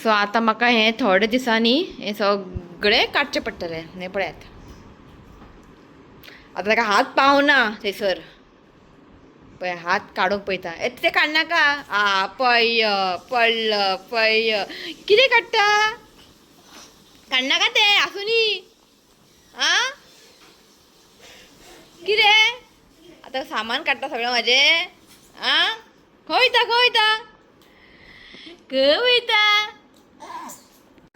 So आता म्हाका हे थोडे दिसांनी हे सगळे काडचे पडटले हे पळयात. आता ताका हात पावना थंयसर पळय हात काडूंक पळयता ते काडनाका पळय पडलं पळय कितें काडटा काडनाका ते आसुनी आं कितें आतां सामान काडटा सगळें म्हाजें आं खंय वयता खंय वयता.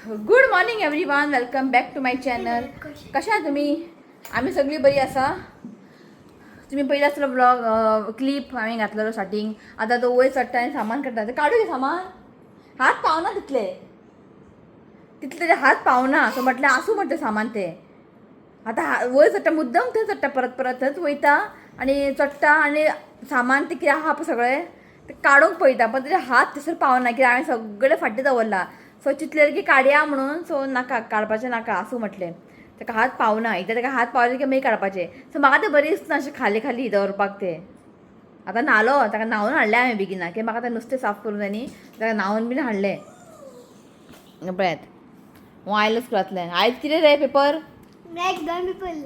Good morning everyone, welcome back to my channel. कशा तुमी? आमी सगळीं बरी आसा. तुम्ही पयला आसलो ब्लॉग क्लिप हांवें घातलेलो स्टार्टींग. आतां तो वयर चडटा आनी सामान काडटा. काडू गे सामान, हात पावना तितले तितले हात पावना. सो म्हटलें आसूं म्हटलें सामान ते. आतां वयर चडटा मुद्दम थंय चडटा परत परत थंयच वयता आनी चडटा आनी सामान ते कितें आहा पळय सगळें ते काडूंक पळयता पण तेजे हात थंयसर पावना कित्याक हांवें सगळें फाटीं दवरला. सो चिंतलें की काडया म्हणून. सो नाका काडपाचें नाका आसूं म्हटलें. ताका हात पावना. एकदां ताका हात पावले की मागीर काडपाचें. सो म्हाका तें बरी दिसना अशें खाली खाली दवरपाक ते. आतां न्हालो ताका न्हांवन हाडलें हांवें बेगिना कित्याक म्हाका आतां नुस्तें साफ करूं जाय न्ही. ताका न्हांवन बीन हाडलें. पळयात हांव आयलो स्कुलांतल्यान. आयज कितें रे पेपर?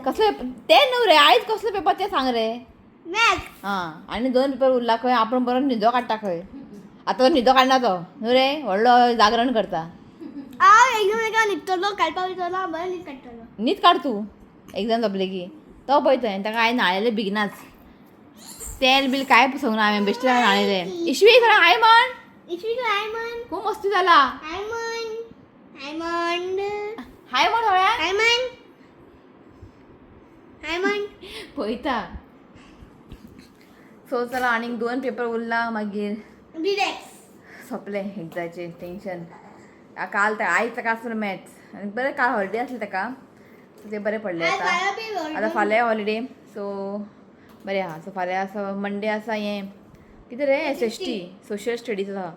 कसले ते न्हू रे, आयज कसलो पेपर ते सांग रे. हां आनी 2 पेपर उरला खंय. आपूण बरो न्हिदो काडटा खंय. आतां तो न्हिदो काडना तो न्हू रे, व्हडलो जागरण करता. न्हीद काड तूं एग्जाम सोंपले की. तो पळय थंय ताका आयज न्हाळेलें बेगिनाच. तेल बील कांय पसोवंक ना हांवें बेश्टें न्हाळेलें. इश्वी सगळें हाय म्हण. खूब मस्ती जाला. हाय म्हण सगळ्या पळयता. सो चला आनीक 2 पेपर उरला मागीर सोंपलें एग्जामचें टेंशन. काल आयज ताका आसलो मॅथ्स आनी बरें काल हॉलिडे आसली ताका. सो तें बरें पडलें. आतां फाल्यां हॉलिडे सो बरें आहा. सो फाल्यां आसा मंडे आसा हें कितें रे SST सोशल स्टडीज आसा.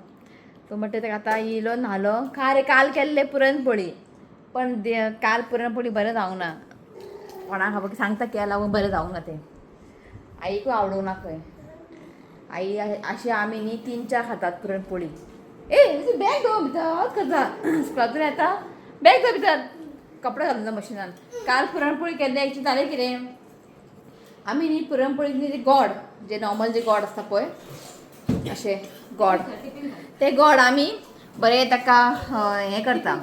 सो म्हणटा ताका आतां येयलो न्हालो. काल केल्ले पुरणपोळी पण काल पुरणपोळी बरें जावंक ना. कोणाक खबर सांगता कित्याक लागून बरें जावंक ना तें. आईकूय आवडूंक ना खंय. आई अशी आमी न्ही 3-4 खातात पुरणपोळी. बॅग दवर भितर करता स्कुलांतून येता बॅग दवर भितर कपडे घालून जा मशिनान. काल पुरणपोळी केल्ले एक्चुली जालें कितें आमी न्ही पुरणपोळी न्ही गोड जे नॉर्मल जे गोड आसता पळय अशें गोड ते गोड आमी बरें ताका हें करता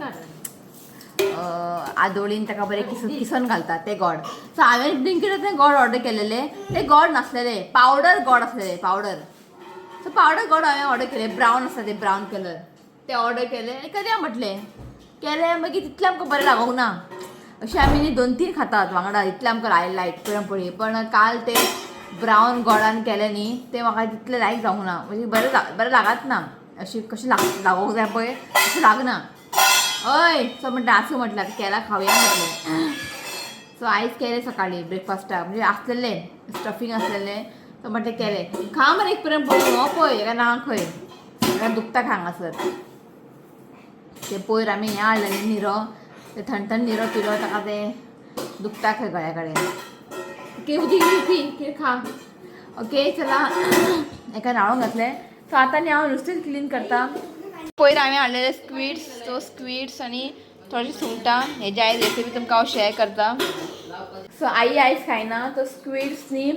आदोळीन ताका बरें किसन घालता ते गोड. सो हांवें ब्लिंकिटांतल्यान तें गोड ऑर्डर केलेले. ते गोड नासलेले पावडर गोड आसलेले पावडर. सो पावडर गोड हांवें ऑर्डर केले. ब्रावन आसता ते ब्रावन कलर ते ऑर्डर केले आनी करया म्हटलें केलें. मागीर तितलें आमकां बरें लागोंक ना. अशें आमी न्ही 2-3 खातात वांगडा इतलें आमकां लायट पुरणपोळी. पण काल ते ब्रावन गोडान केलें न्ही ते म्हाका तितलें लायक जावंक ना. म्हणजे बरें लागत ना. अशी कशी लागोंक जाय पळय अशें लागना. हय सो म्हणटा आसूं म्हटलें आतां केला खावया म्हटलें. सो आयज केलें सकाळीं ब्रेकफास्टाक म्हणजे आसलेलें स्टफींग आसलेलें. सो म्हटलें केलें खा मरे एक पुरणपोळी. हो पळय हेका ना खंय हेका दुखता हांगासर. ते पयर आमी हें हाडलेलें निरो ते थंड निरो पिलो ताका तें दुखता खंय गळ्या कडेन. उदी खा. ओके चला हेका न्हाळोंक घातलें. सो आतां न्ही हांव नुस्तें क्लीन करता. पयर हांवें हाडलेले स्क्विड्स. सो स्क्विड्स आनी थोडीं सुंगटां हेजी आयज रेसिपी तुमकां हांव शेअर करता. सो आई आयज खायना. तो स्क्विड्स न्ही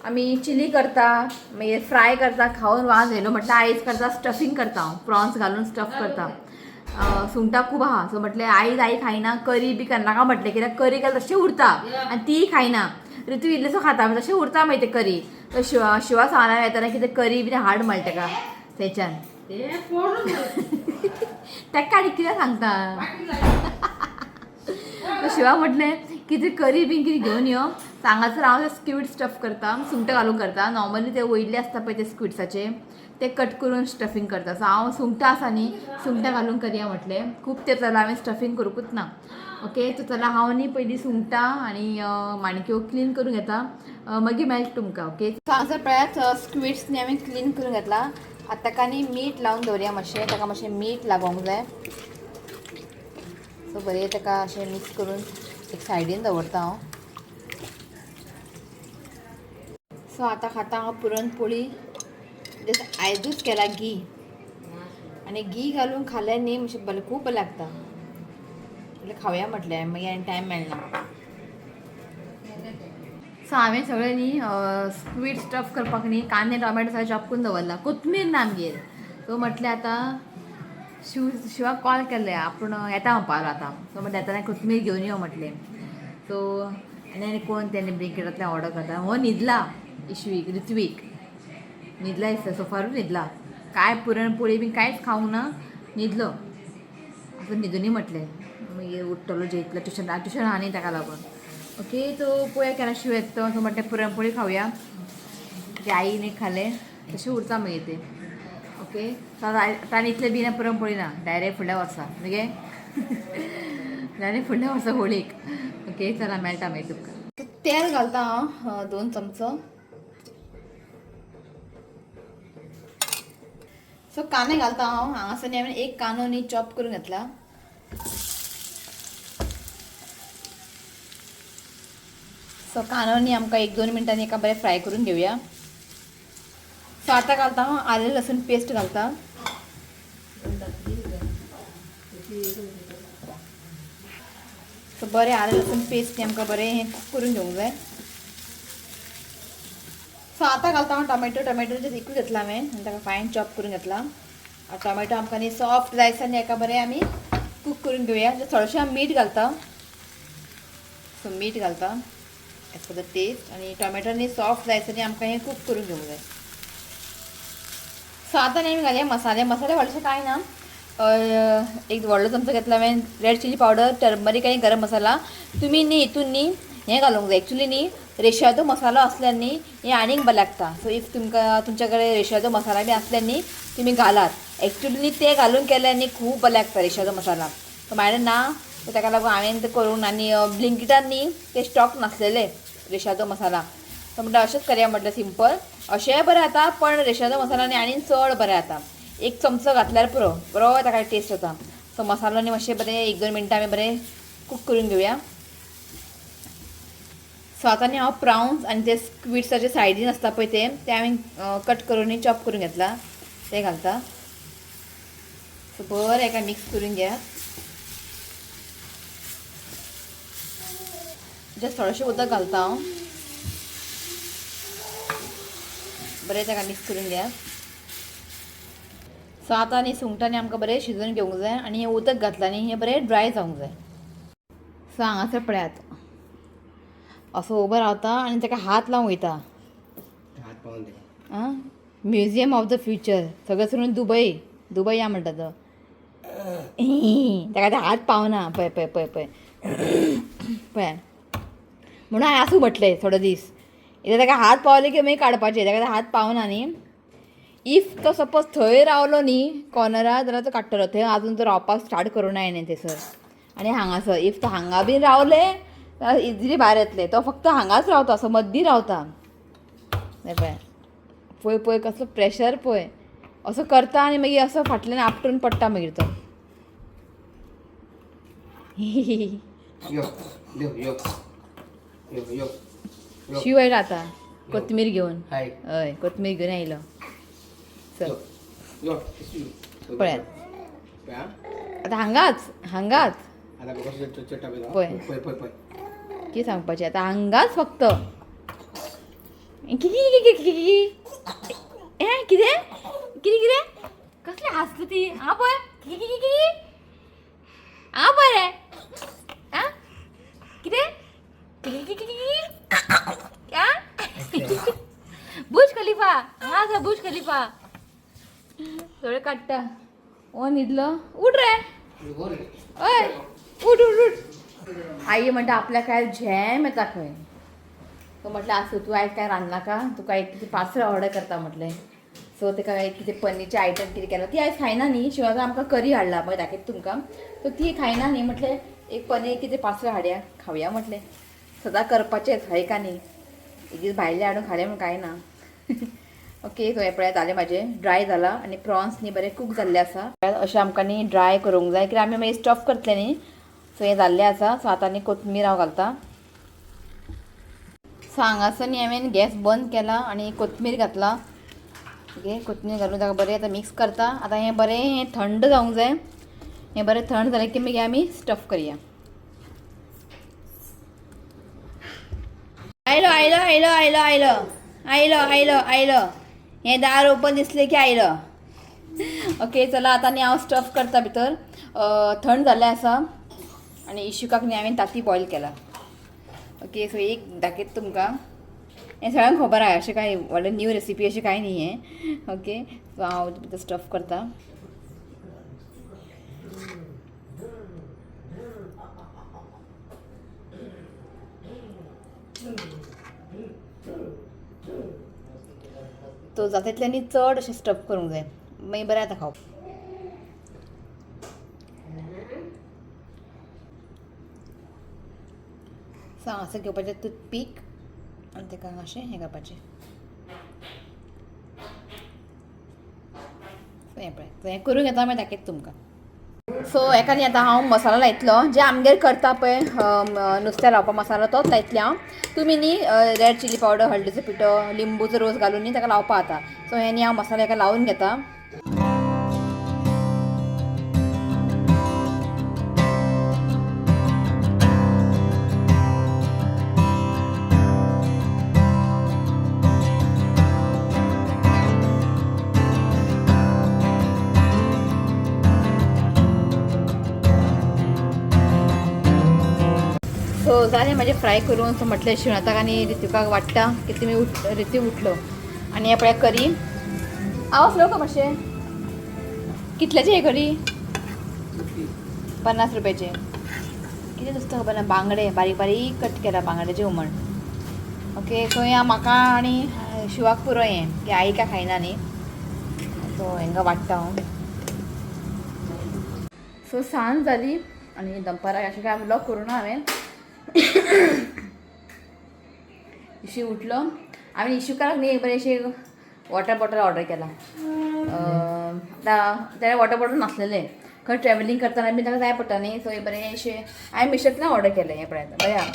आमी चिली करता मागीर फ्राय करता. खावन वाज येयलो म्हटल्यार आयज करता स्टफींग करता हांव. प्रॉन्स घालून स्टफ करता. सुंगटां खूब आहा. सो म्हटलें आयज आई खायना करी बी करनाका म्हटलें कित्याक करी केल्यार तशें उरता आनी ती खायना. ऋतू इल्लेसो खाता तशें उरता मागीर तें करी. तो शिवा सांगलें येताना कितें करी बी हाड म्हळ्ळें ताका थंयच्यान. ताका काडी कित्याक सांगता. शिवा म्हटलें कितें करी बी कितें घेवन यो सांगासर हांव ते स्क्विड स्टफ करता. सुंगटां घालून करता. नॉर्मली ते वयले आसता पळय ते स्क्विड्साचे ते कट करून स्टफींग करता. सो हांव सुंगटां आसा न्ही सुंगटां घालून करया म्हटलें. खूब तेंप जालां हांवें स्टफींग करूंकूच ना. ओके सो चला हांव न्ही पयलीं सुंगटां आनी माणक्यो क्लीन करून घेता मागीर मेळटा तुमकां. ओके सो हांगासर पळयात स्क्विड्स न्ही हांवें क्लीन करून घेतला. आतां ताका न्ही मीठ लावन दवरया मातशें. ताका मातशें मीठ लागोंक जाय. सो बरें ताका अशें मिक्स करून एक सायडीन दवरता हांव. सो आतां खाता हांव पुरणपोळी. आयजूच केला घी आणि घी घालून खाल्ल्याने म्हणजे बरं खूप बरं लागतं. म्हटलं खाऊया म्हटलं मागीर आनी टायम मेळना. सो हांवें सगळ्यांनी स्वीट स्टफ करपाक न्ही कांदे टोमॅटो सगळें चॉप करून दवरला. कोथमीर ना आमगेर. सो म्हटलें आतां शिवाक कॉल केल्ले आपूण येता म्हणपाक आतां. सो म्हटलें येताना कोथमीर घेवन यो म्हटलें. सो आनी कोण तेणी ब्लिंकिटांतल्यान ऑर्डर करता. हो न्हिदला इश्वीक ऋत्वीक न्हिदला दिसता सोफारूच न्हिदला. काय पुरणपोळी बी कांयच खावंक ना न्हिदलो. असं न्हिदुनी म्हटलें मागीर उठतलो जेयतलो ट्युशन आहा न्ही ताका लागून. ओके तो पोया केन्ना शिव येता तो म्हटलें पुरणपोळी खावया. ते आईने खालें तशें उरता मागीर ते. ओके आतां आनी इतलें भिना पुरणपोळी ना डायरेक्ट फुडल्या वर्सा मगे डायरेक्ट फुडल्या वर्सा होळीक. ओके चला मेळटा मागीर तुमकां. तेल घालता हांव 2 चमचो. सो कांदे घालता हांव. हांगासर न्ही हांवें एक कांदो न्ही चॉप करून घेतला. सो कांदो न्ही आमकां 1-2 मिनटांनी एका बरें फ्राय करून घेवया. सो आतां घालता हांव आलें लसूण पेस्ट घालता. सो बरें आलें लसूण पेस्ट न्ही आमकां बरें हें कूक करून घेवंक जाय. सो आतां घालता हांव टोमॅटो जे एकूच घेतला हांवें आनी ताका फायन चॉप करून घेतला. टोमॅटो आमकां न्ही सॉफ्ट जाय आनी एका बरें आमी कूक करून घेवया. थोडेंशें हांव मीठ घालता. सो मीठ घालता एज पर द टेस्ट. आनी टोमॅटो न्ही सॉफ्ट जाय आनी आमकां हें कूक करून घेवंक जाय. सो आतां न्ही आमी घालया मसाले व्हडलेशें कांय ना. एक व्हडलो चमचो घेतला हांवें रेड चिली पावडर टर्मरीक आनी गरम मसाला. तुमी न्ही हितून न्ही हें घालूंक जाय एक्चुली न्ही रेशादो मसालो असल्यार न्ही हें आनीक बरें लागता. सो इफ तुमकां तुमच्या कडेन रेशादो मसाला बी असल्यार न्ही तुमी घालात. एक्चुली न्ही तें घालून केल्यार न्ही खूब बरें लागता रेशादो मसाला. सो म्हाजे ना सो ताका लागून हांवें तें करून आनी ब्लिंकिटान न्ही ते स्टॉक नासलेले रेशादो मसाला. सो म्हणटा अशेंच करया म्हटलें सिंपल. अशेंय बरें जाता पण रेशादो मसाला न्ही आनीक चड बरें जाता. एक चमचो घातल्यार पुरो बरो ताका टेस्ट येता. सो मसालो न्ही मातशें बरें 1-2 मिनटां आमी बरें कूक करून घेवया. सो आतां न्ही हांव प्रावन्स आनी ते स्क्विड्साचे सायडीन आसता पळय ते हांवें कट करून न्ही चॉप करून घेतला ते घालता. सो बरें एका मिक्स करून घेया. जस्ट थोडेंशें उदक घालता हांव. बरें ताका मिक्स करून घेया. सो आतां न्ही सुंगटां न्ही आमकां बरें शिजोवन घेवंक जाय आनी हें उदक घातलां न्ही हें बरें ड्राय जावंक जाय. सो हांगासर पळयात असो उबो रावता आनी ताका हात लावंक वयता. म्युजियम ऑफ द फ्युचर सगळें सोडून दुबय या म्हणटा तो. ताका ते हात पावना पळय पळय पळय पळय पळय म्हणून हांवें आसूं म्हटलें थोडे दीस. इथे ताका हात पावले की मागीर काडपाचे. ताका हात पावना न्ही. इफ तो सपोज थंय रावलो न्ही कॉर्नरार जाल्यार तो काडटलो. थंय आजून तो रावपाक स्टार्ट करूं ना न्ही थंयसर. आनी हांगासर इफ तो हांगा बीन रावले जाल्यार इजिली भायर येतले. तो फक्त हांगाच रावता असो मद्दी रावता. पळय पळय पळय कसलो प्रेशर पळय. असो करता आनी मागीर असो फाटल्यान आपटून पडटा मागीर तो. शिव आयलो आतां कोथमीर घेवन. हय कोथमीर घेवन आयलो. चल पळयात आतां हांगाच पळय कितें सांगपाचें आतां हांगाच फक्त. कितें कितें कसलें हांसता ती. आं पळय आं पळय रे आं कितें बुर्ज खलिफा हांगा बुर्ज खलिफा थोडे काडटा. ओ न्हिदलो उठ रे. हय उठ उठ उठ. आई म्हणटा आपल्या काय झॅम येता खंय. तो म्हटलें आसूं तूं आयज काय रांदनाका तुका एक कितें पार्सल ऑर्डर करता म्हटलें. सो ताका एक कितें पनीरचे आयटम कितें केलो. ती आयज खायना न्ही. शिवाय आमकां करी हाडला पळय दाखयता तुमकां. सो ती खायना न्ही म्हटलें एक पनीर कितें पार्सल हाडया खावया म्हटलें. सदां करपाचेंच हय का न्ही. एक दीस भायलें हाडून खालें म्हण कांय ना. ओके सो हे पळय जालें म्हाजें ड्राय जाला आनी प्रॉन्स न्ही बरें कूक जाल्ले आसा. अशें आमकां न्ही ड्राय करूंक जाय कित्याक आमी मागीर स्टफ करतले न्ही. सो हें जाल्लें आसा. सो आतां न्ही कोथमीर हांव घालता. सो हांगासर न्ही हांवें गॅस बंद केला आनी कोथमीर घातला. ओके कोथमीर घालून ताका बरें आतां मिक्स करता. आतां हें बरें हें थंड जावंक जाय. हें बरें थंड जालें की मागीर आमी स्टफ करया. आयलो आयलो आयलो आयलो आयलो आयलो आयलो आयलो हें दार ओपन दिसलें की आयलो. ओके चला आतां न्ही हांव स्टफ करता भितर. थंड जाल्लें आसा आनी इशुकाक न्ही हांवें तांती बॉयल केला. ओके सो एक दाखयता तुमकां. हें सगळ्यांक खबर आहा अशें कांय व्हडलें न्यू रेसिपी अशें कांय न्ही हें. ओके सो हांव भितर स्टफ करता. तो जाता तितल्यानी चड अशें स्टफ करूंक जाय मागीर बरें जाता खावप. सो हांगासर घेवपाचें टूथपीक आनी ताका अशें हें करपाचें. सो हें पळय सो हें करून घेता मागीर दाखयता तुमकां. सो हेका न्ही आतां हांव मसालो लायतलो जे आमगेर करता पळय नुस्त्या लावपा मसालो तोच लायतलें हांव. तुमी न्ही रेड चिली पावडर हळदीचो पिठो लिंबूचो रोस घालून न्ही ताका लावपा जाता. सो हें न्ही हांव मसालो हेका लावून घेता. सो जालें म्हाजें फ्राय करून. सो म्हटलें शिवताक आनी रितुकाक वाडटा की तुमी रितू उठलो आनी हें पळय करी हांव स्लो का मातशें. कितल्याचें हें करी 50 रुपयाचें. कितें नुस्तें खबर ना बांगडे बारीक बारीक कट केला बांगड्याचें हुमण. ओके सो हें माका आनी शिवाक पुरो हें की आई काय खायना न्ही. सो हेंका वाडटा हांव. सो सांज जाली आनी दनपाराक अशें कांय व्लॉग करूं ना हांवें. इशू उठलो हांवें इशूकाक न्ही एक बरेंशें वॉटर बॉटल ऑर्डर केला. आतां तेणें वॉटर बॉटल नासलेलें खंय ट्रॅव्हलिंग करतना बी ताका जाय पडटा न्ही. सो हें बरेंशें हांवें मिशोंतल्यान ऑर्डर केलें. हें पळय बरें आहा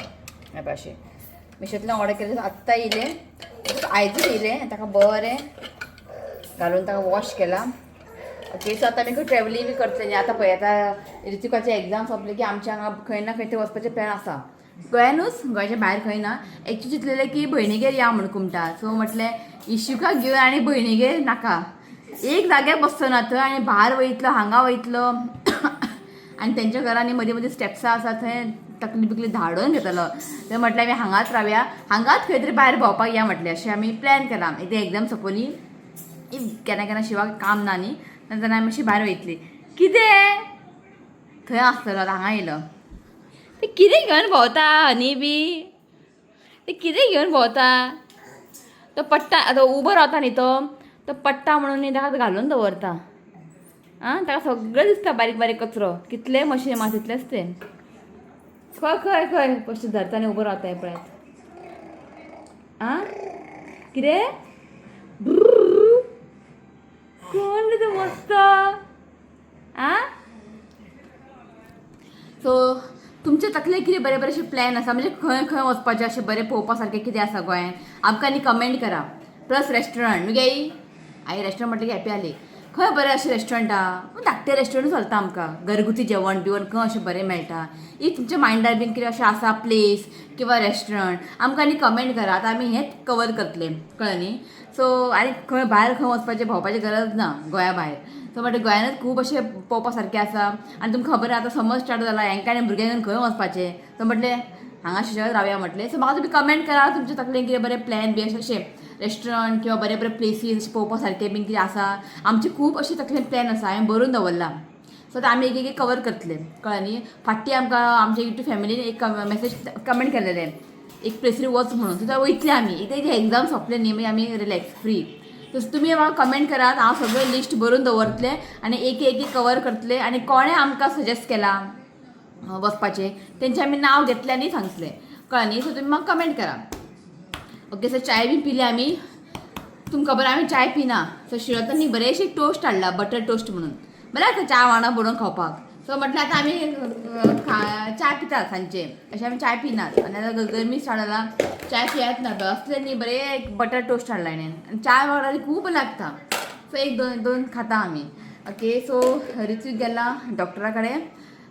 हें पळय अशें मिशोंतल्यान ऑर्डर केलें. आत्तां येयलें आयजूच येयलें ताका बरें घालून ताका वॉश केला. ओके सो आतां आमी खंय ट्रॅव्हलिंग बी करतलें न्ही. आतां पळय आतां रितुकाचें एग्जाम सोंपलें की आमच्या हांगा खंय ना खंय थंय वचपाचें प्लॅन आसा. गोंयानूच गोंयच्या भायर खंय ना. एक्चुली चिंतलेलें की भयणीगेर या म्हूण कुमटा. सो म्हटलें इशुकाक घेवन आनी भयणीगेर नाका एक जाग्यार बसचो ना थंय आनी भायर वयतलो हांगा वयतलो आनी तेंच्या घरांनी मदीं मदीं स्टेप्सां आसा थंय तकली बिकली धाडोवन घेतलो. थंय म्हटलें आमी हांगाच रावया हांगाच खंय तरी भायर भोंवपाक या म्हटलें. अशें आमी प्लॅन केला. एकदां एग्जाम सोंपली इफ केन्ना केन्ना शिवाक काम ना न्ही तेन्ना आमी अशी भायर वयतली. कितें थंय आसतलो आतां हांगा येयलो. ते कितें घेवन भोंवता हनी बी. ते कितें घेवन भोंवता. तो पडटा आतां उबो रावता न्ही तो पडटा म्हणून न्ही ताका घालून दवरता. आं ताका सगळें दिसता बारीक बारीक कचरो कितलेय मशीन मात तितलेंच तें खंय खंय खंय कशें धरता आनी उबो रावता. हें पळयात आं कितें कोण रे तो मस्त. आं सो तुमचे तकले कितें बरे बरेशे प्लॅन आसा म्हणजे खंय खंय वचपाचें अशें बरें पळोवपा सारकें कितें आसा गोंयांत आमकां न्ही कमेंट करा. प्लस रेस्टॉरंट न्हू गे आई रेस्टॉरंट म्हटलें की हॅपी जाली. खंय बरें अशें रेस्टॉरंट आहा धाकटें रेस्टॉरंट चलता आमकां घरगुती जेवण बिवण खंय अशें बरें मेळटा. इफ तुमच्या मायंडार बीन कितें अशें आसा प्लेस किंवा रेस्टॉरंट आमकां न्ही कमेंट करा. आतां आमी हेंच कवर करतलें कळ्ळें न्ही. सो आनी खंय भायर खंय वचपाचें भोंवपाची गरज ना गोंया भायर. सो म्हटलें गोंयानूच खूब अशें पळोवपा सारकें आसा आनी तुमकां खबर आहा आतां समर स्टार्ट जाला हेंकां आनी भुरग्यांक घेवन खंय वचपाचें. सो म्हटलें हांगा शिशोळ्यात रावया म्हटलें. सो म्हाका तुमी कमेंट करा तुमच्या तकलेन कितें बरें प्लॅन बी अशें रेस्टॉरंट किंवा बरे बरे प्लेसीस पळोवपा सारकें बीन कितें आसा. आमचे खूब अशें तकलेन प्लॅन आसा हांवें बरोवन दवरला. सो आतां आमी एक एक कवर करतले कळ्ळें न्ही. फाटीं आमकां आमच्या युट्यूब फॅमिलीन एक मेसेज कमेंट केलेलें एक प्लेसीर वच म्हणून. थंय वयतलें आमी एकदां एग्जाम सोंपलें न्ही मागीर आमी रिलॅक्स फ्री. तसो तुमी म्हाका कमेंट करात हांव सगळें लिस्ट बरोवन दवरतलें आनी एक एक कवर करतलें. आनी कोणें आमकां सजेस्ट केलां वचपाचें तेंचें आमी नांव घेतलें आनी सांगतलें कळ्ळें न्ही. सो तुमी म्हाका कमेंट करा. ओके सो चाय बी पिली आमी. तुमकां खबर आमी चाय पिना. सो शिरोतान न्ही बरेंशें टोस्ट हाडला बटर टोस्ट म्हणून बरें आसा च्या वांगडा बरोवन खावपाक. सो म्हटलें आतां आमी चाय पितात सांजचे अशें आमी चाय पिनात आनी आतां गरमी स्टार्ट जाला चाय पियेत ना. असलें न्ही बरें बटर टोस्ट हाडला हेणें आनी चाय वांगडा खूब लागता. सो एक दोन दोन खाता आम्ही. ओके. सो ऋत्विक गेला डॉक्टरा कडेन.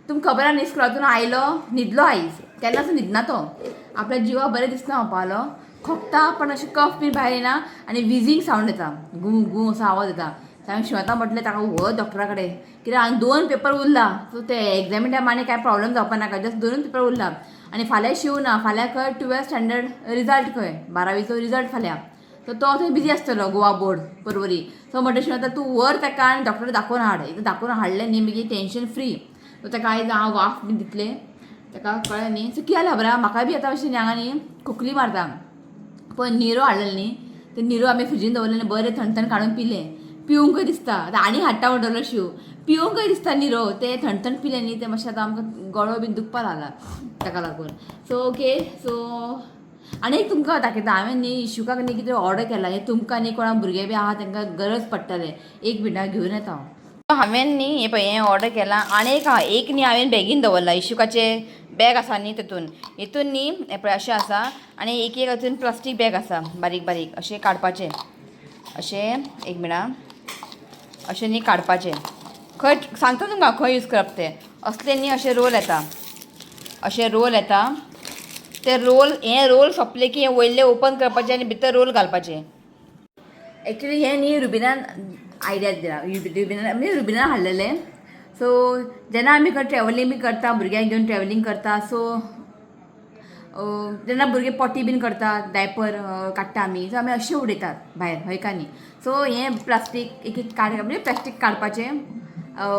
तुमकां खबर आहा न्ही स्कुलांतून आयलो न्हिदलो आयज. केन्ना असो न्हिदना तो. आपल्या जिवा बरें दिसना वपालो. खोकता पण अशें कफ बी भायर येना आनी विजींग सावंड येता. गू गू असो आवाज येता. हांवें शिवता म्हटलें ताका व्हर डॉक्टरा कडेन. कित्याक हांवें 2 पेपर उरला. सो ते एग्जामी टायम आनी कांय प्रॉब्लम जावपा नाका. जस्ट 2 पेपर उरला. आनी फाल्यां शिवना. फाल्यां खंय 12th स्टँडर्ड रिजल्ट खंय 12वीचो रिजल्ट फाल्यां. सो तो थंय बिजी आसतलो गोवा बोर्ड परवरी. सो म्हणटा शिवता तूं व्हर ताका आनी डॉक्टर दाखोवन हाड. एकदां दाखोवन हाडलें न्ही मागीर टेंशन फ्री. सो ताका आयज हांव वाफ बी दितलें. ताका कळ्ळें न्ही. सो कितें जालें खबर आहा म्हाका बी आतां अशें हांगा न्ही खोकली मारता. पण निरो हाडलेलो न्ही ते निरो आमी फ्रिजीन दवरलेले बरें थंड काडून पिलें. पिवंकय दिसता. आतां आनी हाडटा म्हणटलो शिव. पिवंकय दिसता निरो. ते थंड पिलें न्ही ते मातशें आतां आमकां गळो बी दुखपा लागला ताका लागून. So okay. सो आनी एक तुमकां दाखयता. हांवें न्ही इशुकाक न्ही कितें ऑर्डर केला. हे तुमकां न्ही कोणा भुरगे बी आहा तांकां गरज पडटलें. एक मिनटां घेवन येता हांव. हांवें न्ही हें पळय हें ऑर्डर केलां आनी एक आहा. एक न्ही हांवें बेगीन दवरला. इशुकाचें बॅग आसा न्ही तितून न्ही हें पळय अशें आसा आनी एक हातून प्लास्टीक बॅग आसा बारीक बारीक अशें काडपाचें. अशें एक मिनट अशें न्ही काडपाचें. खंय सांगता तुमकां खंय यूज करप तें. असले न्ही अशे रोल येता. अशे रोल येता. ते रोल सोंपले की हें वयले ओपन करपाचें आनी भितर रोल घालपाचें. एक्चुली हें न्ही रुबिनान आयडिया दिला. रुबिनान हाडलेलें. सो जेन्ना आमी खंय ट्रॅव्हलिंग बी करता भुरग्यांक घेवन ट्रॅव्हलिंग करता. सो जेन्ना भुरगे पॉटी बीन करतात डायपर काडटा आमी. सो आमी अशें उडयतात भायर हय का न्ही. सो हें प्लास्टीक एक एक म्हणजे प्लास्टीक काडपाचें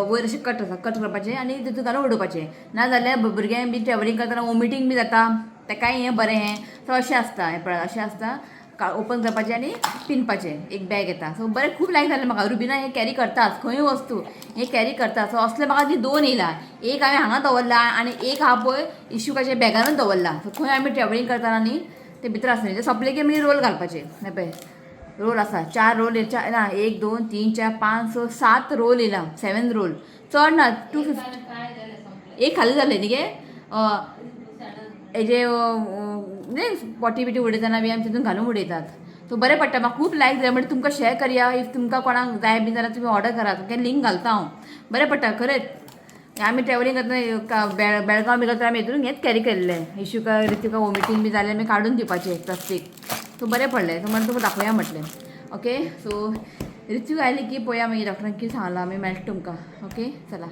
वयर अशें कट करपाचें आनी तितून घालून उडोवपाचें. नाजाल्यार भुरग्यांक बी ट्रॅव्हलिंग करतना वॉमिटींग बी जाता. तेकाय हें बरें हें. सो अशें आसता. हें पळय अशें आसता. ओपन करपाचें आनी पिनपाचें. एक बॅग येता. सो बरें खूब लायक जालें म्हाका. रुबिना हें कॅरी करताच खंय वस्तू हें कॅरी करता. सो असले म्हाका ती 2 येयला. एक हांवें हांगा दवरला आनी एक आहा पळय इशुकाच्या बॅगानूच दवरला. सो खंय आमी ट्रॅव्हलिंग करतना न्ही ते भितर आसलें. ते सोंपले की मागीर रोल घालपाचे. हें पळय रोल आसा 4 रोल ना 1 2 3 4 5 6 7 रोल येयला. 7 रोल चड ना 250. एक खाली जालें न्ही गे. हेजे पॉटी बिटी उडयतना बी आमी तितून घालून उडयतात. सो बरें पडटा. म्हाका खूब लायक जालें. म्हणजे तुमकां शेअर करया. इफ तुमकां कोणाक जाय बी जाल्यार तुमी ऑर्डर करा. तुमकां लिंक घालता हांव. बरें पडटा खरेंच. आमी ट्रॅव्हलिंग करतना बेळगांव बी करतना आमी हितून हेंच कॅरी केल्लें. इशुका रितिका वॉमिटींग बी जाल्यार आमी काडून दिवपाचें प्लास्टीक. सो बरें पडलें. सो म्हणून तुका दाखोवया म्हटलें. ओके. सो ऋत्विक आयली की पळोवया मागीर डॉक्टरान कितें सांगलां आमी मेळटा तुमकां. ओके चला.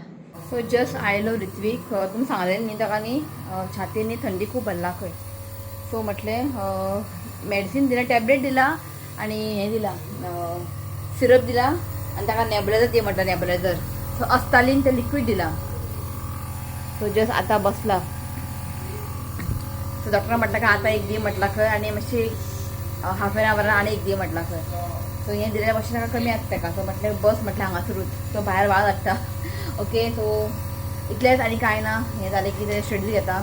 सो जस्ट आयलो ऋत्विक. तुमी सांगलें न्ही ताका न्ही छातीन न्ही थंडी खूब भरला खंय. सो म्हटलें मेडिसीन दिला टॅबलेट दिला आनी हें दिला सिरप दिला आनी ताका नेबुलायझर दी म्हटलं नेबुलायझर. सो अस्तालीन ते लिक्वीड दिला. सो जस्ट आतां बसला. सो डॉक्टरान म्हटलं का आतां एक दी म्हटला खंय आनी मातशी हाफ एन आवरान आनी एक दी म्हटला खंय. सो हें दिल्यार मातशें ताका कमी जाता ताका. सो म्हटलें बस म्हटलें हांगासरूच. तो भायर वाज हाडटा. ओके. सो इतलेंच आनी कांय ना. हें जालें की ते स्टडी घेता.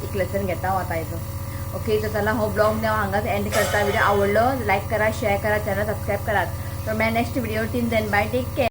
एक लेसन घेता हांव आतां हेचो. ओके. तर चला हो ब्लॉग हांव हांगाच एंड करता. व्हिडिओ आवडलो लायक करा शेअर करा चॅनल सबस्क्राईब करा. तर मागीर next video till then bye take care.